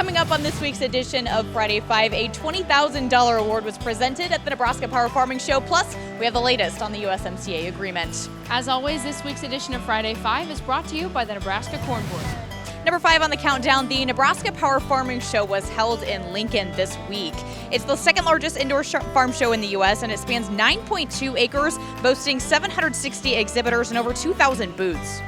Coming up on this week's edition of Friday 5, a $20,000 award was presented at the Nebraska Power Farming Show. Plus, we have the latest on the USMCA agreement. As always, this week's edition of Friday 5 is brought to you by the Nebraska Corn Board. Number 5 on the countdown, the Nebraska Power Farming Show was held in Lincoln this week. It's the second largest indoor farm show in the U.S., and it spans 9.2 acres, boasting 760 exhibitors and over 2,000 booths.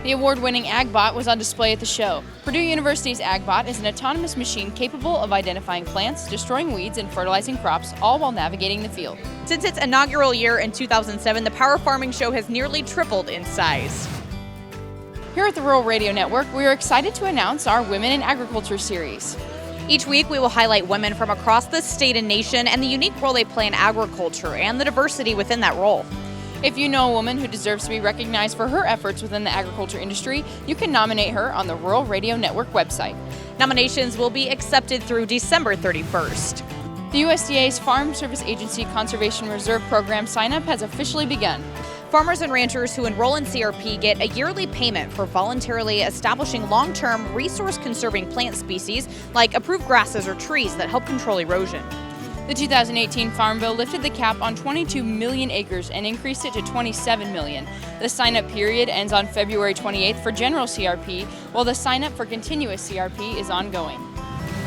The award-winning AgBot was on display at the show. Purdue University's AgBot is an autonomous machine capable of identifying plants, destroying weeds, and fertilizing crops, all while navigating the field. Since its inaugural year in 2007, the Power Farming Show has nearly tripled in size. Here at the Rural Radio Network, we are excited to announce our Women in Agriculture series. Each week, we will highlight women from across the state and nation and the unique role they play in agriculture and the diversity within that role. If you know a woman who deserves to be recognized for her efforts within the agriculture industry, you can nominate her on the Rural Radio Network website. Nominations will be accepted through December 31st. The USDA's Farm Service Agency Conservation Reserve Program sign-up has officially begun. Farmers and ranchers who enroll in CRP get a yearly payment for voluntarily establishing long-term resource-conserving plant species like approved grasses or trees that help control erosion. The 2018 Farm Bill lifted the cap on 22 million acres and increased it to 27 million. The sign-up period ends on February 28th for general CRP, while the sign-up for continuous CRP is ongoing.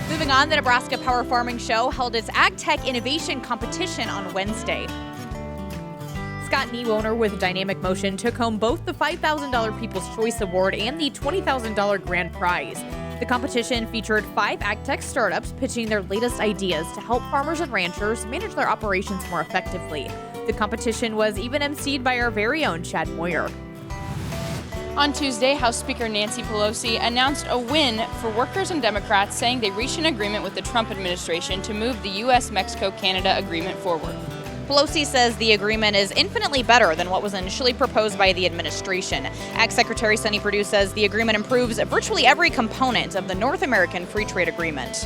Moving on, the Nebraska Power Farming Show held its Ag Tech Innovation Competition on Wednesday. Scott Newohner with Dynamic Motion took home both the $5,000 People's Choice Award and the $20,000 grand prize. The competition featured 5 ag tech startups pitching their latest ideas to help farmers and ranchers manage their operations more effectively. The competition was even emceed by our very own Chad Moyer. On Tuesday, House Speaker Nancy Pelosi announced a win for workers and Democrats, saying they reached an agreement with the Trump administration to move the U.S.-Mexico-Canada agreement forward. Pelosi says the agreement is infinitely better than what was initially proposed by the administration. Ag Secretary Sonny Perdue says the agreement improves virtually every component of the North American Free Trade Agreement.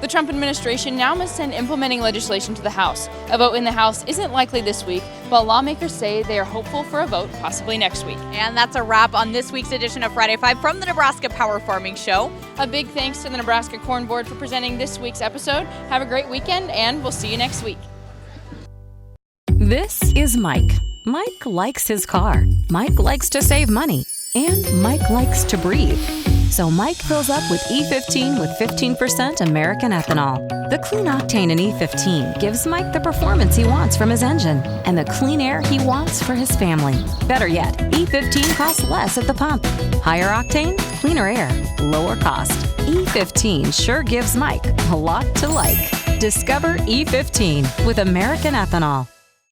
The Trump administration now must send implementing legislation to the House. A vote in the House isn't likely this week, but lawmakers say they are hopeful for a vote possibly next week. And that's a wrap on this week's edition of Friday 5 from the Nebraska Power Farming Show. A big thanks to the Nebraska Corn Board for presenting this week's episode. Have a great weekend, and we'll see you next week. This is Mike. Mike likes his car. Mike likes to save money. And Mike likes to breathe. So Mike fills up with E15 with 15% American ethanol. The clean octane in E15 gives Mike the performance he wants from his engine and the clean air he wants for his family. Better yet, E15 costs less at the pump. Higher octane, cleaner air, lower cost. E15 sure gives Mike a lot to like. Discover E15 with American ethanol.